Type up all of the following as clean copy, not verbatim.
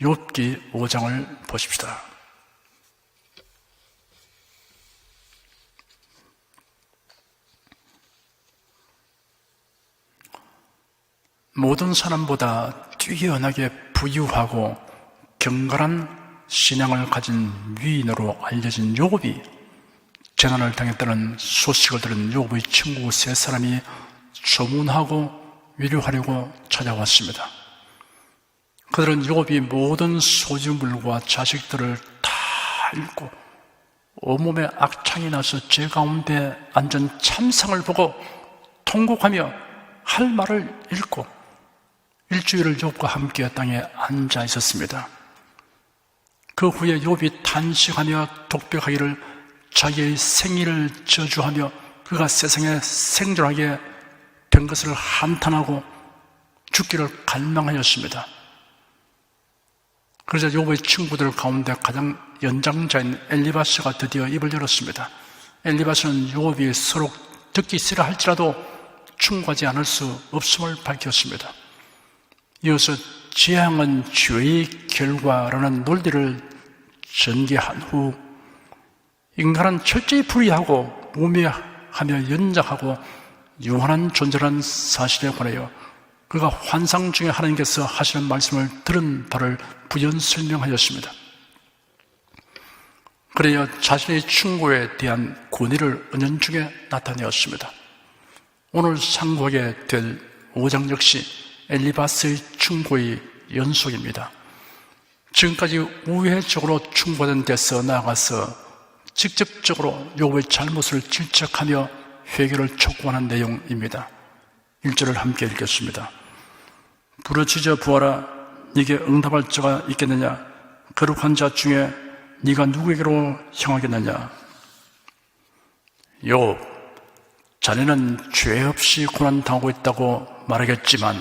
욥기 5장을 보십시다. 모든 사람보다 뛰어나게 부유하고 경건한 신앙을 가진 위인으로 알려진 욥이 재난을 당했다는 소식을 들은 욥의 친구 세 사람이 조문하고 위로하려고 찾아왔습니다. 그들은 욥이 모든 소유물과 자식들을 다 잃고 온몸에 악창이 나서 제 가운데 앉은 참상을 보고 통곡하며 할 말을 잃고 일주일을 욥과 함께 땅에 앉아 있었습니다. 그 후에 욥이 탄식하며 독백하기를 자기의 생일을 저주하며 그가 세상에 생존하게 된 것을 한탄하고 죽기를 갈망하였습니다. 그러자 욥의 친구들 가운데 가장 연장자인 엘리바스가 드디어 입을 열었습니다. 엘리바스는 욥이 서로 듣기 싫어할지라도 충고하지 않을 수 없음을 밝혔습니다. 이어서 재앙은 죄의 결과라는 논리를 전개한 후 인간은 철저히 불의하고 우매하며 연약하고 유한한 존재라는 사실에 관하여 그가 환상 중에 하나님께서 하시는 말씀을 들은 바를 부연 설명하였습니다. 그래야 자신의 충고에 대한 권위를 은연중에 나타내었습니다. 오늘 상고하게 될 5장 역시 엘리바스의 충고의 연속입니다. 지금까지 우회적으로 충고된 데서 나아가서 직접적으로 욥의 잘못을 질책하며 회개를 촉구하는 내용입니다. 1절을 함께 읽겠습니다. 부르짖어 부어라. 네게 응답할 자가 있겠느냐? 거룩한 자 중에 네가 누구에게로 향하겠느냐? 욥, 자네는 죄 없이 고난당하고 있다고 말하겠지만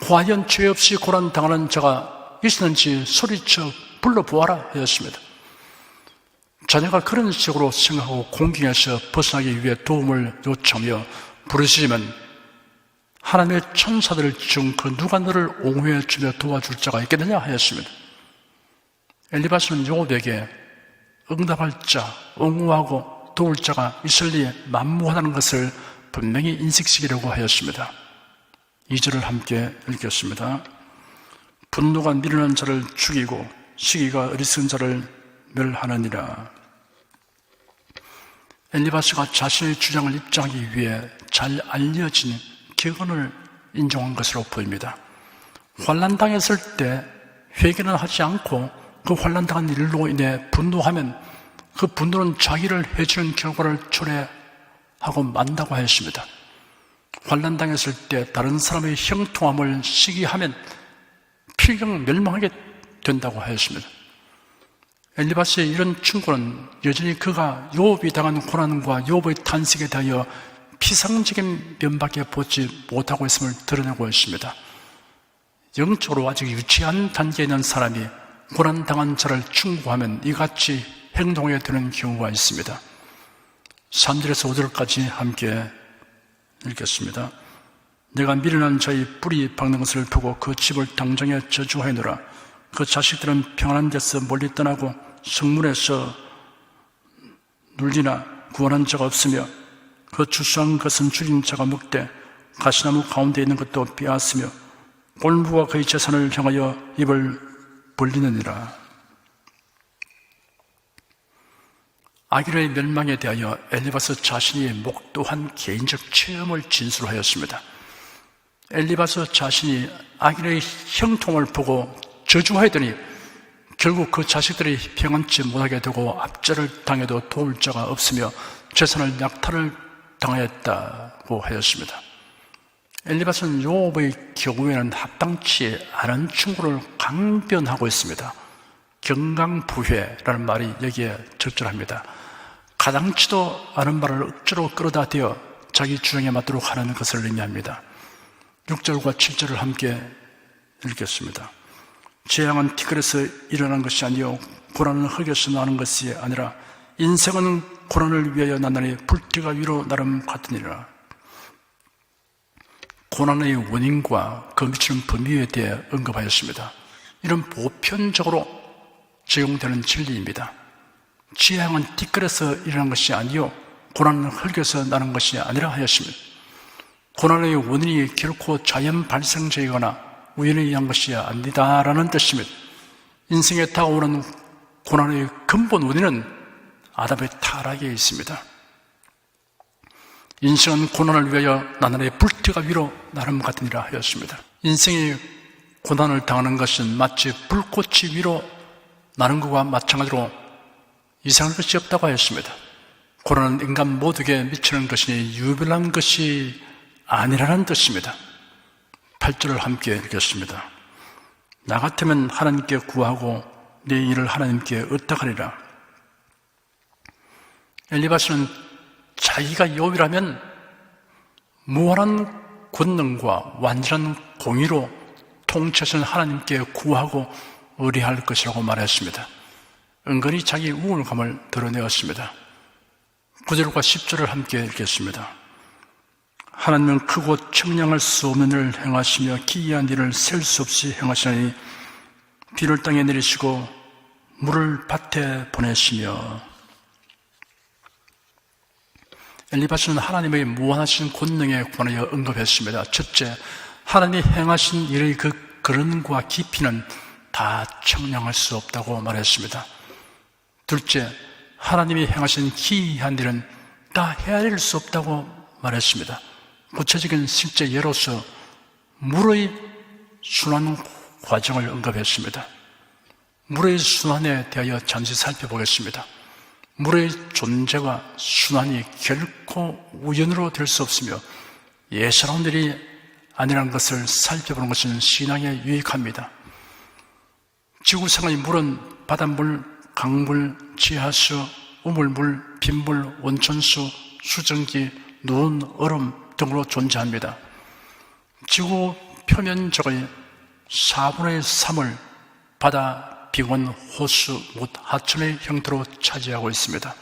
과연 죄 없이 고난당하는 자가 있었는지 소리쳐 불러보아라 하였습니다. 자네가 그런 식으로 생각하고 공경에서 벗어나기 위해 도움을 요청하며 부르짖으면 하나님의 천사들을 중 그 누가 너를 옹호해 주며 도와줄 자가 있겠느냐 하였습니다. 엘리바스는 욥에게 응답할 자, 옹호하고 도울 자가 있을 리에 만무하다는 것을 분명히 인식시키려고 하였습니다. 2절을 함께 읽겠습니다. 분노가 미련한 자를 죽이고 시기가 어리석은 자를 멸하느니라. 엘리바스가 자신의 주장을 입증하기 위해 잘 알려진 격언을 인정한 것으로 보입니다. 환난당했을 때 회개는 하지 않고 그 환난당한 일로 인해 분노하면 그 분노는 자기를 해주는 결과를 초래하고 만다고 하였습니다. 환난당했을 때 다른 사람의 형통함을 시기하면 필경 멸망하게 된다고 하였습니다. 엘리바스의 이런 충고는 여전히 그가 욥이 당한 고난과 욥의 탄식에 대하여 피상적인 면밖에 보지 못하고 있음을 드러내고 있습니다. 영적으로 아직 유치한 단계에 있는 사람이 고난당한 자를 충고하면 이같이 행동하게 되는 경우가 있습니다. 3절에서 5절까지 함께 읽겠습니다. 내가 미련한 자의 뿌리 박는 것을 보고 그 집을 당장에 저주하여노라. 그 자식들은 평안한 데서 멀리 떠나고 성문에서 눌리나 구원한 자가 없으며 그 추수한 것은 죽인 자가 먹되 가시나무 가운데 있는 것도 빼앗으며 골무가 그의 재산을 향하여 입을 벌리느니라. 아기르의 멸망에 대하여 엘리바스 자신이 목도한 개인적 체험을 진술하였습니다. 엘리바스 자신이 아기르의 형통을 보고 저주하더니 결국 그 자식들이 평안치 못하게 되고 압제를 당해도 도울 자가 없으며 재산을 약탈을 당하였다고 하였습니다. 엘리바스는 욥의 경우에는 합당치 않은 충고를 강변하고 있습니다. 경강부회라는 말이 여기에 적절합니다. 가당치도 않은 말을 억지로 끌어다 대어 자기 주장에 맞도록 하는 것을 의미합니다. 6절과 7절을 함께 읽겠습니다. 재앙은 티끌에서 일어난 것이 아니요 고난은 흙에서 나는 것이 아니라 인생은 고난을 위하여 나나니 불띠가 위로 나름 같으니라. 고난의 원인과 그 미치는 범위에 대해 언급하였습니다. 이런 보편적으로 적용되는 진리입니다. 지향은 티끌에서 일어난 것이 아니요 고난은 흙에서 나는 것이 아니라 하였습니다. 고난의 원인이 결코 자연 발생적이거나 우연에 의한 것이 아니다라는 뜻입니다. 인생에 다가오는 고난의 근본 원인은 아담의 타락에 있습니다. 인생은 고난을 위하여 나날의 불태가 위로 나름 같으니라 하였습니다. 인생이 고난을 당하는 것은 마치 불꽃이 위로 나는 것과 마찬가지로 이상한 것이 없다고 하였습니다. 고난은 인간 모두에게 미치는 것이니 유별난 것이 아니라는 뜻입니다. 8절을 함께 읽겠습니다. 나 같으면 하나님께 구하고 내 일을 하나님께 의탁하리라. 엘리바스는 자기가 여호와라면 무한한 권능과 완전한 공의로 통치하신 하나님께 구하고 의뢰할 것이라고 말했습니다. 은근히 자기 우울감을 드러내었습니다. 9절과 10절을 함께 읽겠습니다. 하나님은 크고 청량할 수 없는 일을 행하시며 기이한 일을 셀 수 없이 행하시니 비를 땅에 내리시고 물을 밭에 보내시며. 엘리바스는 하나님의 무한하신 권능에 관하여 언급했습니다. 첫째, 하나님이 행하신 일의 그 근원과 깊이는 다 청량할 수 없다고 말했습니다. 둘째, 하나님이 행하신 기이한 일은 다 헤아릴 수 없다고 말했습니다. 구체적인 실제 예로서 물의 순환 과정을 언급했습니다. 물의 순환에 대하여 잠시 살펴보겠습니다. 물의 존재와 순환이 결코 우연으로 될 수 없으며 예사로운 일이 아니라는 것을 살펴보는 것은 신앙에 유익합니다. 지구상의 물은 바닷물, 강물, 지하수, 우물물, 빗물, 온천수, 수증기, 눈, 얼음 등으로 존재합니다. 지구 표면적의 4분의 3을 바다, 비원, 호수, 못, 하천의 형태로 차지하고 있습니다.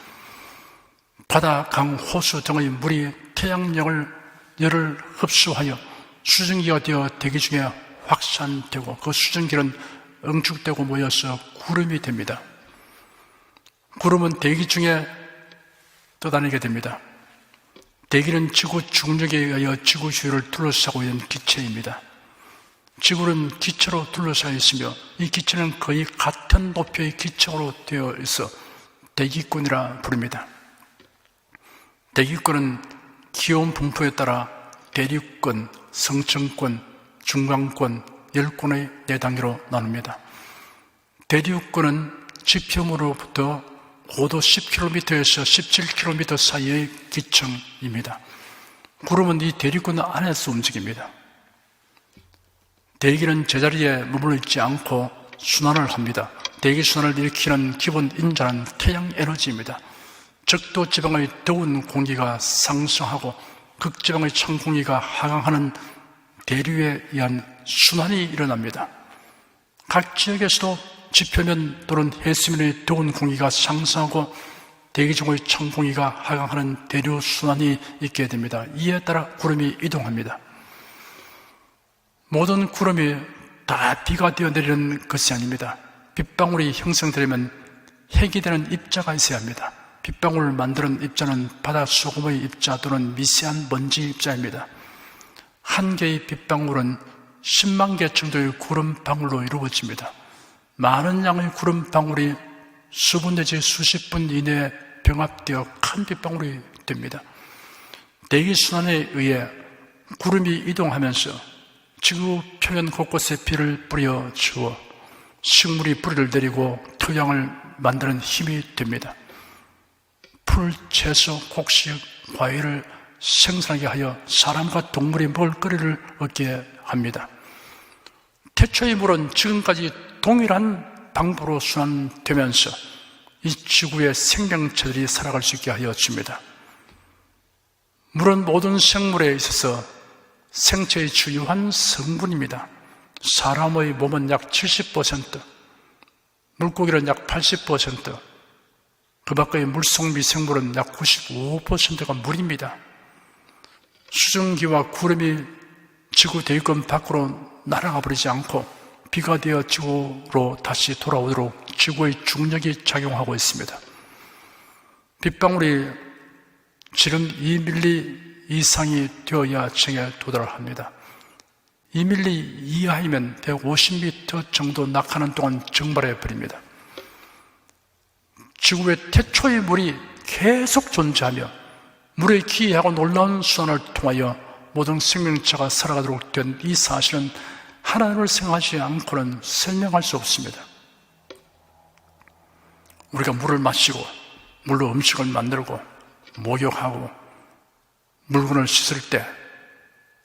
바다, 강, 호수 등의 물이 태양열을 흡수하여 수증기가 되어 대기 중에 확산되고 그 수증기는 응축되고 모여서 구름이 됩니다. 구름은 대기 중에 떠다니게 됩니다. 대기는 지구 중력에 의하여 지구 주위를 둘러싸고 있는 기체입니다. 지구는 기체로 둘러싸여 있으며 이 기체는 거의 같은 높이의 기체로 되어 있어 대기권이라 부릅니다. 대기권은 기온 분포에 따라 대륙권, 성층권, 중간권, 열권의 4단계로 나눕니다. 대륙권은 지표면으로부터 고도 10km에서 17km 사이의 기층입니다. 구름은 이 대륙권 안에서 움직입니다. 대기는 제자리에 머물러 있지 않고 순환을 합니다. 대기 순환을 일으키는 기본 인자는 태양 에너지입니다. 적도 지방의 더운 공기가 상승하고 극지방의 찬 공기가 하강하는 대류에 의한 순환이 일어납니다. 각 지역에서도 지표면 또는 해수면의 더운 공기가 상승하고 대기 중의 찬 공기가 하강하는 대류 순환이 있게 됩니다. 이에 따라 구름이 이동합니다. 모든 구름이 다 비가 되어 내리는 것이 아닙니다. 빗방울이 형성되려면 핵이 되는 입자가 있어야 합니다. 빗방울을 만드는 입자는 바닷소금의 입자 또는 미세한 먼지 입자입니다. 한 개의 빗방울은 10만 개 정도의 구름방울로 이루어집니다. 많은 양의 구름방울이 수분 내지 수십 분 이내에 병합되어 큰 빗방울이 됩니다. 대기순환에 의해 구름이 이동하면서 지구 표면 곳곳에 비를 뿌려 주어 식물이 뿌리를 내리고 토양을 만드는 힘이 됩니다. 풀, 채소, 곡식, 과일을 생산하게 하여 사람과 동물이 먹을거리를 얻게 합니다. 태초의 물은 지금까지 동일한 방법으로 순환되면서 이 지구의 생명체들이 살아갈 수 있게 하여 줍니다. 물은 모든 생물에 있어서 생체의 주요한 성분입니다. 사람의 몸은 약 70%, 물고기는 약 80%, 그 밖의 물속 미생물은 약 95%가 물입니다. 수증기와 구름이 지구 대기권 밖으로 날아가 버리지 않고 비가 되어 지구로 다시 돌아오도록 지구의 중력이 작용하고 있습니다. 빗방울이 지름 2mm 이상이 되어야 정에 도달을 합니다. 2mm 이하이면 150m 정도 낙하는 동안 증발해 버립니다. 지구의 태초의 물이 계속 존재하며 물의 기이하고 놀라운 수단을 통하여 모든 생명체가 살아가도록 된 이 사실은 하나님을 생각하지 않고는 설명할 수 없습니다. 우리가 물을 마시고 물로 음식을 만들고 목욕하고 물건을 씻을 때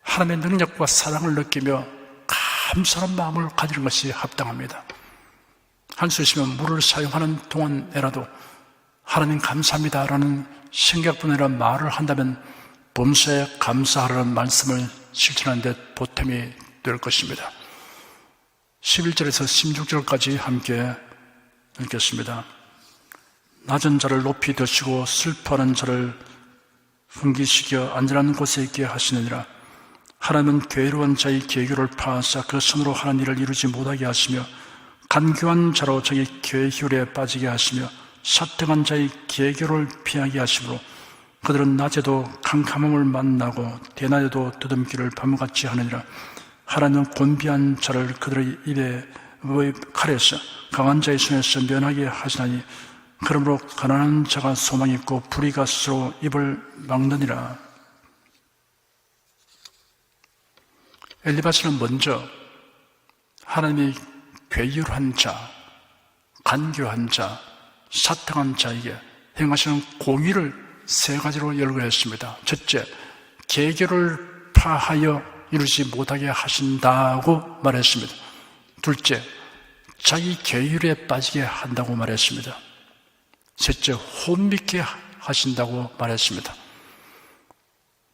하나님의 능력과 사랑을 느끼며 감사한 마음을 가지는 것이 합당합니다. 할 수 있으면 물을 사용하는 동안에라도 하나님 감사합니다라는 생각뿐이라 말을 한다면 범사에 감사하라는 말씀을 실천하는 데 보탬이 될 것입니다. 11절에서 16절까지 함께 읽겠습니다. 낮은 자를 높이 드시고 슬퍼하는 자를 흥기시켜 안전한 곳에 있게 하시느니라. 하나님은 괴로운 자의 계교를 파하사 그 손으로 하는 일을 이루지 못하게 하시며 간교한 자로 자기 계율에 빠지게 하시며 사택한 자의 계교를 피하게 하시므로 그들은 낮에도 캄캄함을 만나고 대낮에도 두둠기를 밤같이 하느니라. 하나님은 곤비한 자를 그들의 입에 칼에서 강한 자의 손에서 면하게 하시나니 그러므로 가난한 자가 소망이 있고 불의가 스스로 입을 막느니라. 엘리바스는 먼저 하나님이 괴율한 자, 간교한 자, 사탕한 자에게 행하시는 공의를 세 가지로 열거했습니다. 첫째, 계교를 파하여 이루지 못하게 하신다고 말했습니다. 둘째, 자기 계율에 빠지게 한다고 말했습니다. 셋째, 혼미케 하신다고 말했습니다.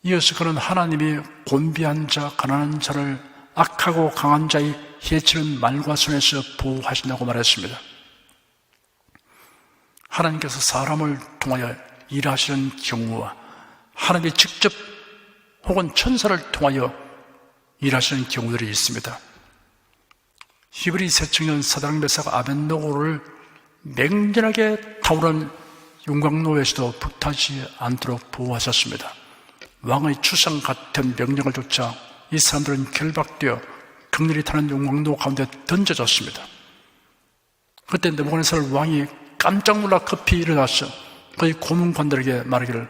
이어서 그는 하나님이 곤비한 자, 가난한 자를 악하고 강한 자의 해치는 말과 손에서 보호하신다고 말했습니다. 하나님께서 사람을 통하여 일하시는 경우와 하나님이 직접 혹은 천사를 통하여 일하시는 경우들이 있습니다. 히브리 새청년 사드락 메삭 아벳느고를 맹렬하게 타오르는 용광로에서도 불타지 않도록 보호하셨습니다. 왕의 추상 같은 명령을 쫓아 이 사람들은 결박되어 극렬히 타는 용광로 가운데 던져졌습니다. 그때 느부갓네살 왕이 깜짝 놀라 급히 일어나서 그의 고문관들에게 말하기를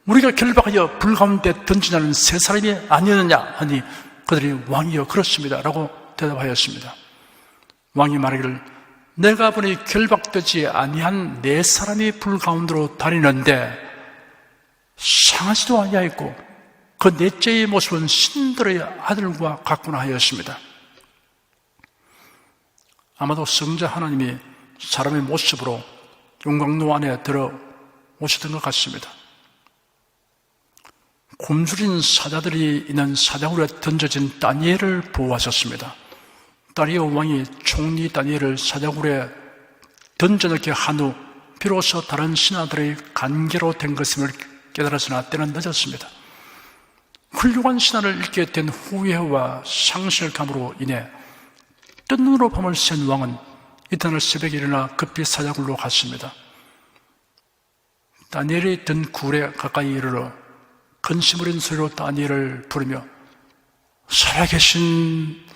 우리가 결박하여 불 가운데 던지냐는 세 사람이 아니었느냐 하니 그들이 왕이여 그렇습니다 라고 대답하였습니다. 왕이 말하기를 내가 보니 결박되지 아니한 네 사람이 불 가운데로 다니는데 상하지도 아니하였고 그 넷째의 모습은 신들의 아들과 같구나 하였습니다. 아마도 성자 하나님이 사람의 모습으로 용광로 안에 들어오셨던 것 같습니다. 굶주린 사자들이 있는 사자굴에 던져진 다니엘을 보호하셨습니다. 다리오 왕이 총리 다니엘을 사자굴에 던져넣게 한 후 비로소 다른 신하들의 관계로 된 것임을 깨달았으나 때는 늦었습니다. 훌륭한 신하를 잃게 된 후회와 상실감으로 인해 뜬 눈으로 밤을 샌 왕은 이튿날 새벽에 일어나 급히 사자굴로 갔습니다. 다니엘이 든 굴에 가까이 이르러 근심 어린 소리로 다니엘을 부르며 살아계신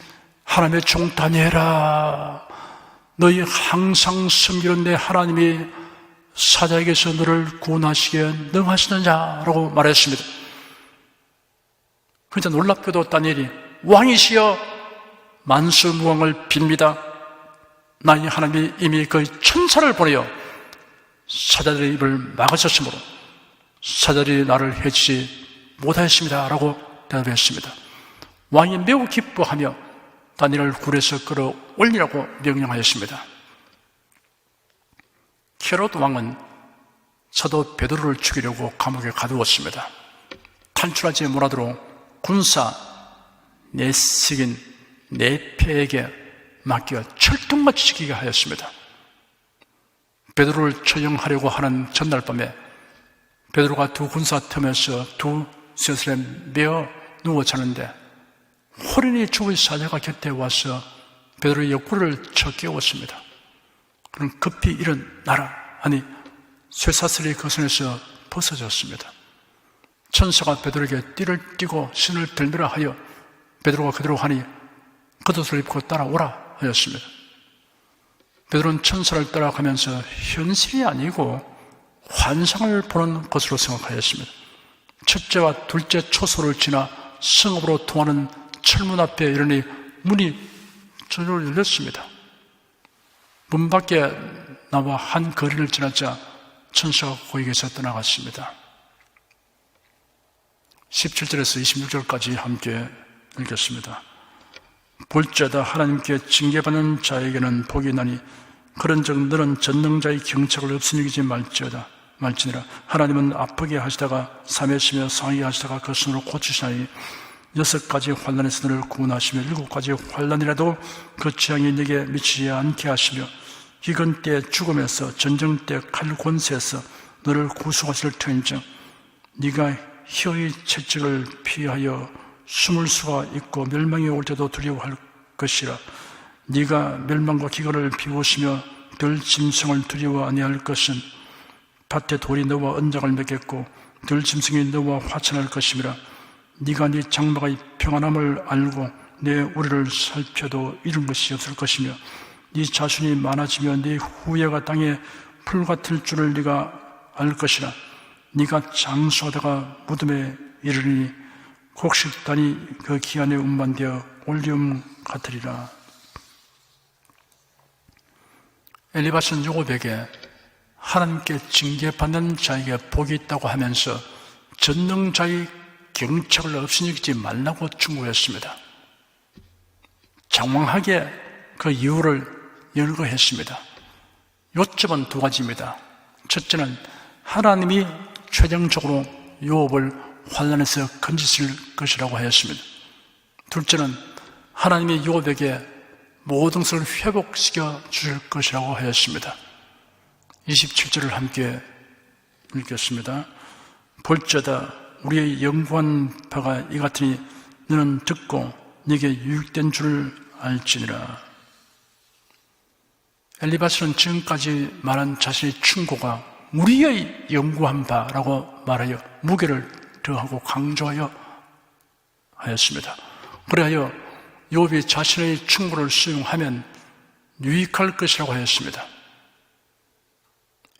하나님의 종 다니엘아, 너희 항상 섬기는 내 하나님이 사자에게서 너를 구원하시기에 능하시느냐라고 말했습니다. 그러자 놀랍게도 다니엘이 왕이시여 만수무강을 빕니다. 나의 하나님이 이미 그 천사를 보내어 사자들의 입을 막으셨으므로 사자들이 나를 해치지 못하였습니다 라고 대답했습니다. 왕이 매우 기뻐하며 다니엘을 굴에서 끌어올리라고 명령하였습니다. 헤롯 왕은 사도 베드로를 죽이려고 감옥에 가두었습니다. 탈출하지 못하도록 군사 내식인 네페에게 맡겨 철통같이 지키게 하였습니다. 베드로를 처형하려고 하는 전날 밤에 베드로가 두 군사 틈에서 두 쇠슬에 매어 누워 자는데 호련히 죽은 사자가 곁에 와서 베드로의 옆구리를 쳐 깨웠습니다. 그럼 급히 일어나라 하니 쇠사슬이 그 손에서 벗어졌습니다. 천사가 베드로에게 띠를 띠고 신을 들매라 하여 베드로가 그대로 하니 겉옷을 입고 따라오라 하였습니다. 베드로는 천사를 따라가면서 현실이 아니고 환상을 보는 것으로 생각하였습니다. 첫째와 둘째 초소를 지나 성읍으로 통하는 철문 앞에 이르니 문이 저절로 열렸습니다. 문 밖에 나와 한 거리를 지나자 천사가 거기에서 떠나갔습니다. 17절에서 26절까지 함께 읽겠습니다. 볼지어다 하나님께 징계받는 자에게는 복이 나니 그런즉 너는 전능자의 경책을 없으니지 말지니라. 하나님은 아프게 하시다가 삼해시며 상하게 하시다가 그 손으로 고치시나니 6가지 환난에서 너를 구원하시며 7가지 환난이라도 그 재앙이 네게 미치지 않게 하시며 기근 때 죽음에서 전쟁 때 칼 권세에서 너를 구속하실 터인즉 네가 희의 채찍을 피하여 숨을 수가 있고 멸망이 올 때도 두려워할 것이라. 네가 멸망과 기근을 비우시며 들 짐승을 두려워 아니할 것은 밭에 돌이 너와 언약을 맺겠고 들 짐승이 너와 화친할 것임이라. 네가 네 장막의 평안함을 알고 내 우리를 살펴도 이룬 것이 없을 것이며 네 자손이 많아지며 네 후예가 땅에 풀 같을 줄을 네가 알 것이라. 네가 장수하다가 무덤에 이르니 곡식단이 그 기한에 운반되어 올리움 같으리라. 엘리바스는 야곱에게 하나님께 징계받는 자에게 복이 있다고 하면서 전능자의 경책을 없으니지 말라고 충고했습니다. 장황하게 그 이유를 열거했습니다. 요점은 2가지입니다. 첫째는 하나님이 최종적으로 야곱을 환난에서 건지실 것이라고 하였습니다. 둘째는 하나님이 야곱에게 모든 것을 회복시켜 주실 것이라고 하였습니다. 27절을 함께 읽겠습니다. 볼지어다 우리의 영구한 바가 이 같으니 너는 듣고 네게 유익된 줄 알지니라. 엘리바스는 지금까지 말한 자신의 충고가 우리의 영구한 바라고 말하여 무게를 더하고 강조하여 하였습니다. 그래야 욥이 자신의 충고를 수용하면 유익할 것이라고 하였습니다.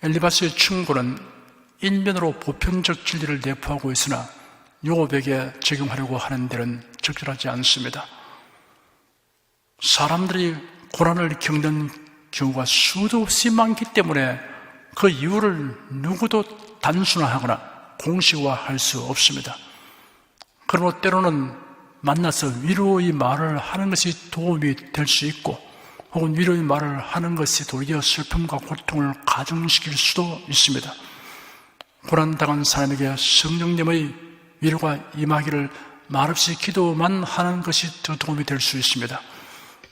엘리바스의 충고는 인면으로 보편적 진리를 내포하고 있으나 욥에게 적용하려고 하는 데는 적절하지 않습니다. 사람들이 고난을 겪는 경우가 수도 없이 많기 때문에 그 이유를 누구도 단순화하거나 공식화할 수 없습니다. 그러므로 때로는 만나서 위로의 말을 하는 것이 도움이 될 수 있고 혹은 위로의 말을 하는 것이 도리어 슬픔과 고통을 가중시킬 수도 있습니다. 고난당한 사람에게 성령님의 위로가 임하기를 말없이 기도만 하는 것이 더 도움이 될 수 있습니다.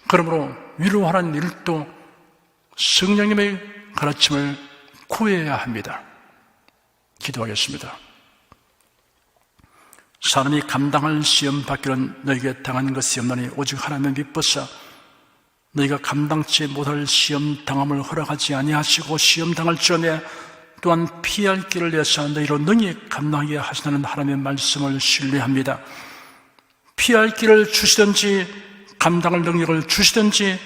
그러므로 위로하는 일도 성령님의 가르침을 구해야 합니다. 기도하겠습니다. 사람이 감당할 시험 받기는 너에게 당한 것이 없나니 오직 하나님의 미쁘사 너희가 감당치 못할 시험 당함을 허락하지 아니하시고 시험 당할 전에 또한 피할 길을 내사 너희로 능히 감당하게 하시는 하나님의 말씀을 신뢰합니다. 피할 길을 주시든지 감당할 능력을 주시든지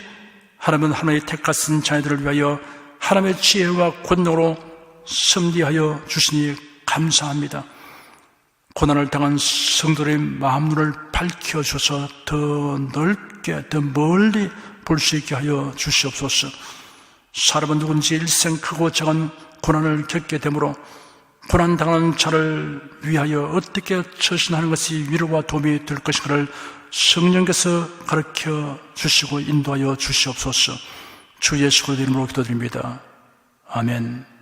하나님은 하나님의 택하신 자녀들을 위하여 하나님의 지혜와 권능으로 섭리하여 주시니 감사합니다. 고난을 당한 성도의 마음눈을 밝혀주셔서 더 넓게 더 멀리 볼 수 있게 하여 주시옵소서. 사람은 누군지 일생 크고 작은 고난을 겪게 되므로 고난당하는 자를 위하여 어떻게 처신하는 것이 위로와 도움이 될 것인가를 성령께서 가르쳐 주시고 인도하여 주시옵소서. 주 예수 그리스도 이름으로 기도드립니다. 아멘.